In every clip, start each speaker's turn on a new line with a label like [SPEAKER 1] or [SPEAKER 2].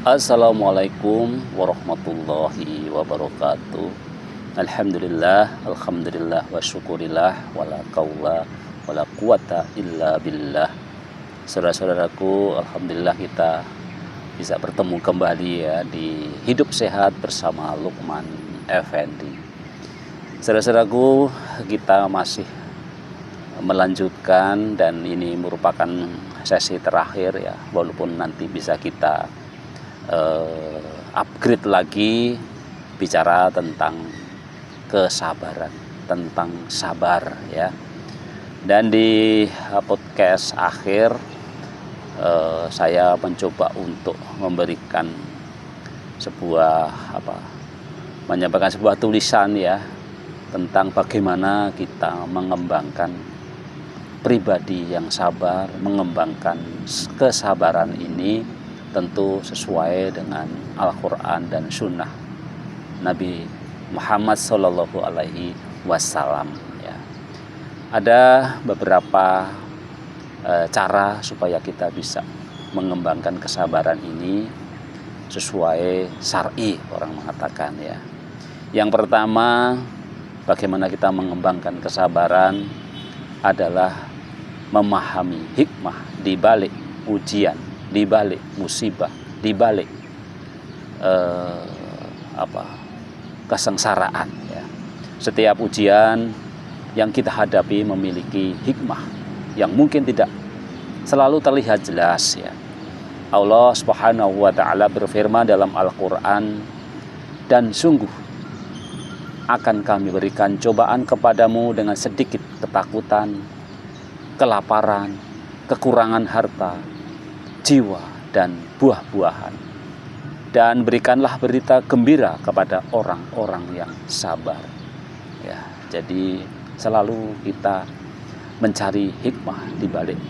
[SPEAKER 1] Assalamualaikum warahmatullahi wabarakatuh. Alhamdulillah wa syukurillah wala qaula wala quwata illa billah. Saudara-saudaraku, alhamdulillah kita bisa bertemu kembali ya di Hidup Sehat bersama Lukman Effendi. Saudara-saudaraku, kita masih melanjutkan dan ini merupakan sesi terakhir ya, walaupun nanti bisa kita upgrade lagi bicara tentang kesabaran, tentang sabar ya. Dan di podcast akhir saya mencoba untuk memberikan menyampaikan sebuah tulisan ya tentang bagaimana kita mengembangkan pribadi yang sabar, mengembangkan kesabaran ini tentu sesuai dengan Al-Quran dan Sunnah Nabi Muhammad Sallallahu Alaihi Wasallam ya. Ada beberapa cara supaya kita bisa mengembangkan kesabaran ini sesuai syar'i, orang mengatakan ya. Yang pertama, bagaimana kita mengembangkan kesabaran adalah memahami hikmah di balik ujian, di balik musibah, di balik kesengsaraan ya. Setiap ujian yang kita hadapi memiliki hikmah yang mungkin tidak selalu terlihat jelas ya. Allah Subhanahu wa taala berfirman dalam Al-Qur'an, dan sungguh akan kami berikan cobaan kepadamu dengan sedikit ketakutan, kelaparan, kekurangan harta, jiwa dan buah-buahan, dan berikanlah berita gembira kepada orang-orang yang sabar ya. Jadi selalu kita mencari hikmah di balik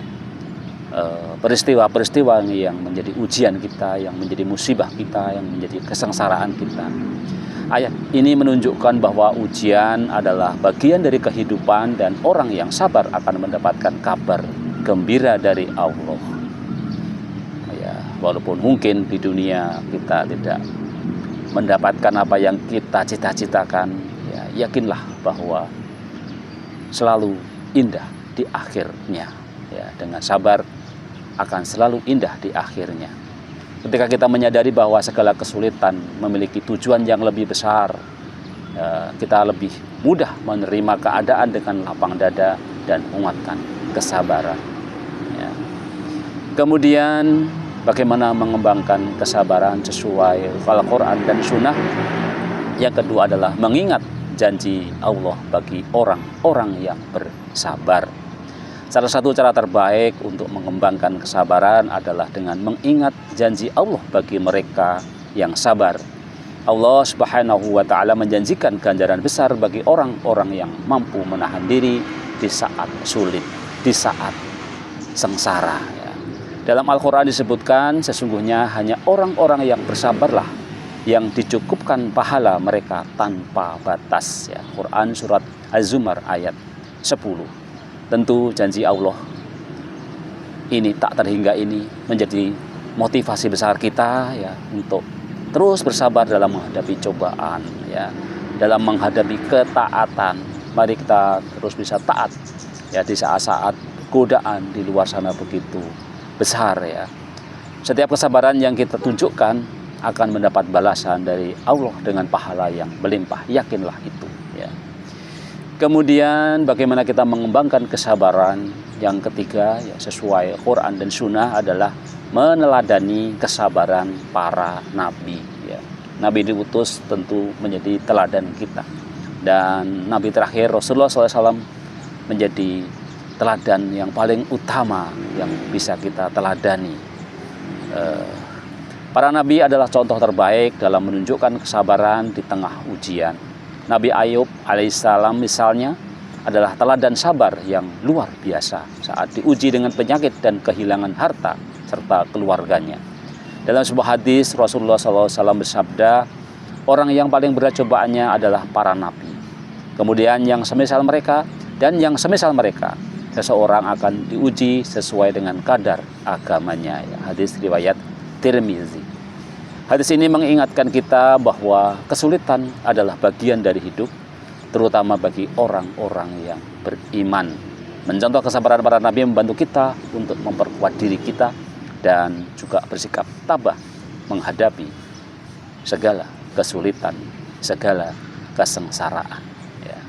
[SPEAKER 1] peristiwa-peristiwa yang menjadi ujian kita, yang menjadi musibah kita, yang menjadi kesengsaraan kita. Ayat ini menunjukkan bahwa ujian adalah bagian dari kehidupan dan orang yang sabar akan mendapatkan kabar gembira dari Allah. Walaupun mungkin di dunia kita tidak mendapatkan apa yang kita cita-citakan ya, yakinlah bahwa selalu indah di akhirnya ya. Dengan sabar akan selalu indah di akhirnya. Ketika kita menyadari bahwa segala kesulitan memiliki tujuan yang lebih besar ya, kita lebih mudah menerima keadaan dengan lapang dada dan menguatkan kesabaran ya. Kemudian bagaimana mengembangkan kesabaran sesuai Al-Quran dan Sunnah. Yang kedua adalah mengingat janji Allah bagi orang-orang yang bersabar. Salah satu cara terbaik untuk mengembangkan kesabaran adalah dengan mengingat janji Allah bagi mereka yang sabar. Allah Subhanahu wa taala menjanjikan ganjaran besar bagi orang-orang yang mampu menahan diri di saat sulit, di saat sengsara. Dalam Al-Quran disebutkan sesungguhnya hanya orang-orang yang bersabarlah yang dicukupkan pahala mereka tanpa batas ya. Quran surat Az-Zumar ayat 10. Tentu janji Allah ini tak terhingga ini menjadi motivasi besar kita ya untuk terus bersabar dalam menghadapi cobaan ya, dalam menghadapi ketaatan. Mari kita terus bisa taat ya di saat-saat godaan di luar sana begitu besar ya. Setiap kesabaran yang kita tunjukkan akan mendapat balasan dari Allah dengan pahala yang melimpah, yakinlah itu ya. Kemudian bagaimana kita mengembangkan kesabaran? Yang ketiga ya, sesuai Quran dan Sunnah adalah meneladani kesabaran para nabi ya. Nabi diutus tentu menjadi teladan kita, dan nabi terakhir Rasulullah SAW menjadi teladan yang paling utama yang bisa kita teladani. Para nabi adalah contoh terbaik dalam menunjukkan kesabaran di tengah ujian. Nabi Ayub alaihissalam misalnya adalah teladan sabar yang luar biasa saat diuji dengan penyakit dan kehilangan harta serta keluarganya. Dalam sebuah hadis Rasulullah SAW bersabda, orang yang paling berat cobaannya adalah para nabi. Kemudian yang semisal mereka dan yang semisal mereka. seseorang akan diuji sesuai dengan kadar agamanya. Ya, hadis riwayat Tirmizi. Hadis ini mengingatkan kita bahwa kesulitan adalah bagian dari hidup, terutama bagi orang-orang yang beriman. Mencontoh kesabaran para nabi membantu kita untuk memperkuat diri kita dan juga bersikap tabah menghadapi segala kesulitan, segala kesengsaraan. Ya.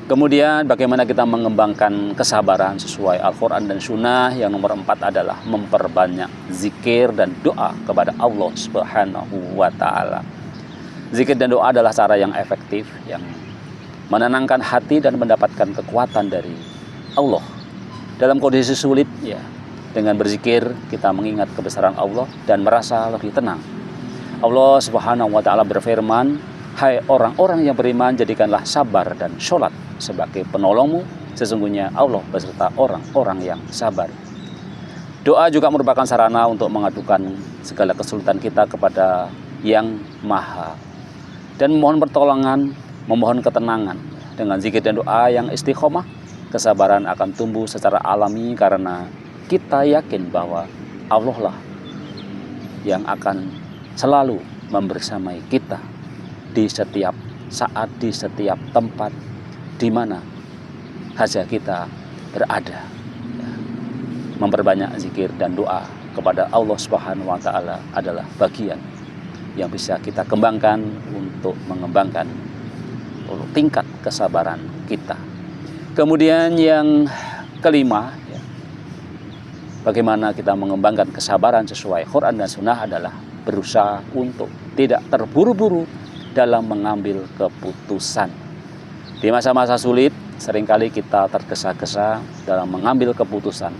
[SPEAKER 1] Kemudian bagaimana kita mengembangkan kesabaran sesuai Al-Quran dan Sunnah? Yang nomor 4 adalah memperbanyak zikir dan doa kepada Allah Subhanahu wa Ta'ala. Zikir dan doa adalah cara yang efektif, yang menenangkan hati dan mendapatkan kekuatan dari Allah. Dalam kondisi sulit, ya, dengan berzikir kita mengingat kebesaran Allah dan merasa lebih tenang. Allah Subhanahu wa Ta'ala berfirman, "Hai orang-orang yang beriman, jadikanlah sabar dan sholat sebagai penolongmu. Sesungguhnya Allah beserta orang-orang yang sabar." Doa juga merupakan sarana untuk mengadukan segala kesulitan kita kepada Yang Maha dan memohon pertolongan, memohon ketenangan. Dengan zikir dan doa yang istiqomah, kesabaran akan tumbuh secara alami karena kita yakin bahwa Allah lah yang akan selalu membersamai kita di setiap saat, di setiap tempat, di mana saja kita berada. Memperbanyak zikir dan doa kepada Allah Subhanahu wa Ta'ala adalah bagian yang bisa kita kembangkan untuk mengembangkan tingkat kesabaran kita. Kemudian yang kelima, ya, bagaimana kita mengembangkan kesabaran sesuai Quran dan Sunnah adalah berusaha untuk tidak terburu-buru dalam mengambil keputusan. Di masa-masa sulit, seringkali kita tergesa-gesa dalam mengambil keputusan.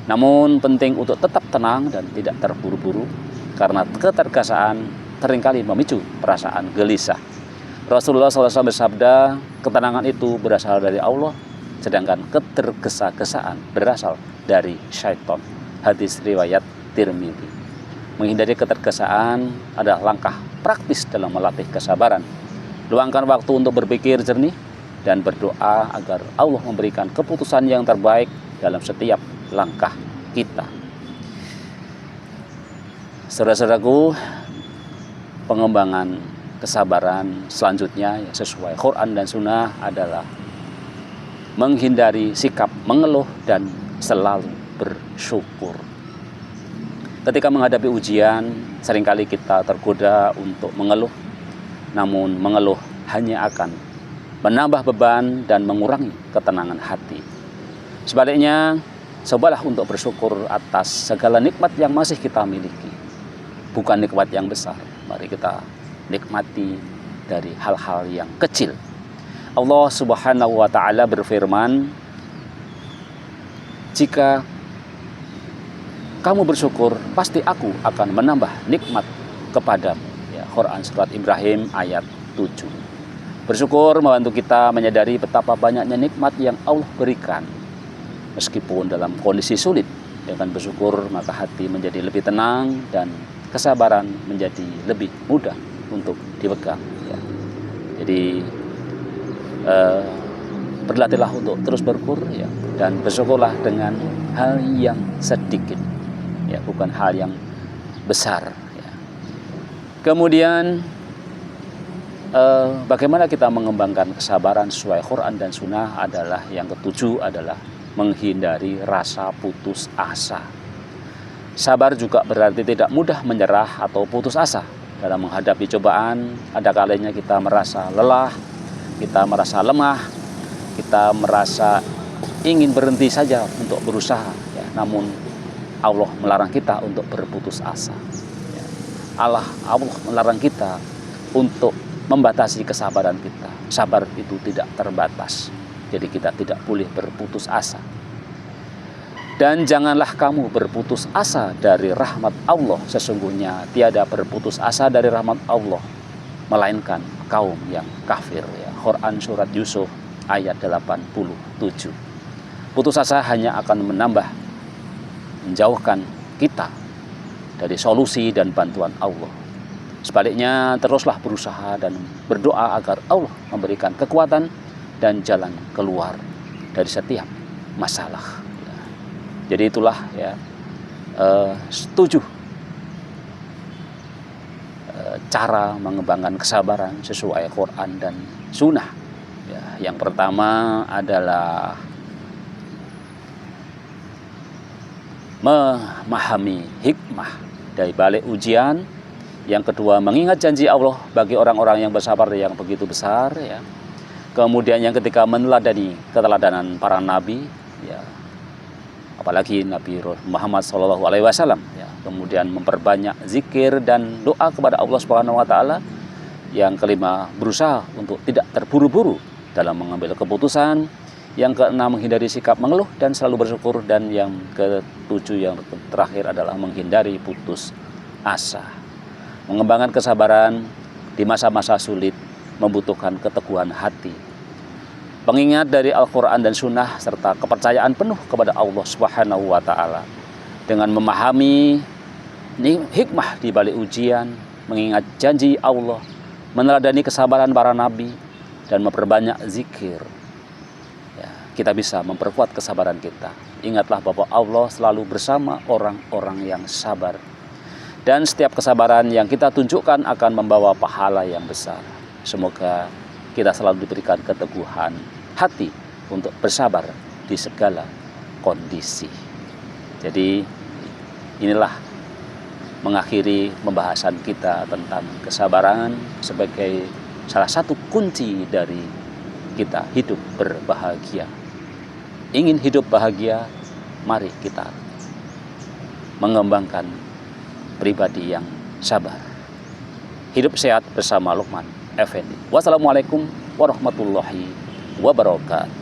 [SPEAKER 1] Namun penting untuk tetap tenang dan tidak terburu-buru, karena ketergesaan seringkali memicu perasaan gelisah. Rasulullah SAW bersabda, ketenangan itu berasal dari Allah, sedangkan ketergesa-gesaan berasal dari syaitan. Hadis riwayat Tirmidzi. Menghindari ketergesaan adalah langkah praktis dalam melatih kesabaran. Luangkan waktu untuk berpikir jernih dan berdoa agar Allah memberikan keputusan yang terbaik dalam setiap langkah kita. Saudara-saudaraku, pengembangan kesabaran selanjutnya ya, sesuai Quran dan Sunnah adalah menghindari sikap mengeluh dan selalu bersyukur. Ketika menghadapi ujian, seringkali kita tergoda untuk mengeluh, namun mengeluh hanya akan menambah beban dan mengurangi ketenangan hati. Sebaliknya, cobalah untuk bersyukur atas segala nikmat yang masih kita miliki. Bukan nikmat yang besar, mari kita nikmati dari hal-hal yang kecil. Allah Subhanahu wa Ta'ala berfirman, jika kamu bersyukur, pasti aku akan menambah nikmat kepadamu. Ya, Quran Surat Ibrahim ayat 7. Bersyukur membantu kita menyadari betapa banyaknya nikmat yang Allah berikan. Meskipun dalam kondisi sulit, dengan bersyukur maka hati menjadi lebih tenang dan kesabaran menjadi lebih mudah untuk dipegang. Ya. Jadi berlatihlah untuk terus bersyukur, ya, dan bersyukurlah dengan hal yang sedikit, ya, bukan hal yang besar. Ya. Kemudian bagaimana kita mengembangkan kesabaran sesuai Quran dan Sunnah adalah yang ketujuh adalah menghindari rasa putus asa. Sabar juga berarti tidak mudah menyerah atau putus asa dalam menghadapi cobaan. Ada kalanya kita merasa lelah, kita merasa lemah, kita merasa ingin berhenti saja untuk berusaha. Ya, namun Allah melarang kita untuk berputus asa. Ya, Allah melarang kita untuk membatasi kesabaran kita. Sabar itu tidak terbatas. Jadi kita tidak boleh berputus asa. Dan janganlah kamu berputus asa dari rahmat Allah. Sesungguhnya tiada berputus asa dari rahmat Allah, melainkan kaum yang kafir. Ya. Quran Surat Yusuf ayat 87. Putus asa hanya akan menjauhkan kita dari solusi dan bantuan Allah. Sebaliknya, teruslah berusaha dan berdoa agar Allah memberikan kekuatan dan jalan keluar dari setiap masalah. Jadi itulah ya 7 cara mengembangkan kesabaran sesuai Quran dan Sunnah. Ya, yang pertama adalah memahami hikmah dari balik ujian. Yang kedua, mengingat janji Allah bagi orang-orang yang bersabar yang begitu besar. Ya. Kemudian yang ketiga, meneladani keteladanan para nabi. Ya. Apalagi Nabi Muhammad SAW. Ya. Kemudian memperbanyak zikir dan doa kepada Allah Subhanahu Wa Taala. Yang kelima, berusaha untuk tidak terburu-buru dalam mengambil keputusan. Yang keenam, menghindari sikap mengeluh dan selalu bersyukur. Dan yang ketujuh, yang terakhir adalah menghindari putus asa. Mengembangkan kesabaran di masa-masa sulit membutuhkan keteguhan hati, pengingat dari Al-Quran dan Sunnah, serta kepercayaan penuh kepada Allah Subhanahu Wa Taala. Dengan memahami hikmah di balik ujian, mengingat janji Allah, meneladani kesabaran para nabi, dan memperbanyak zikir, ya, kita bisa memperkuat kesabaran kita. Ingatlah bahwa Allah selalu bersama orang-orang yang sabar. Dan setiap kesabaran yang kita tunjukkan akan membawa pahala yang besar. Semoga kita selalu diberikan keteguhan hati untuk bersabar di segala kondisi. Jadi inilah mengakhiri pembahasan kita tentang kesabaran sebagai salah satu kunci dari kita hidup berbahagia. Ingin hidup bahagia, mari kita mengembangkan pribadi yang sabar. Hidup sehat bersama Luqman Effendi. Wassalamualaikum warahmatullahi wabarakatuh.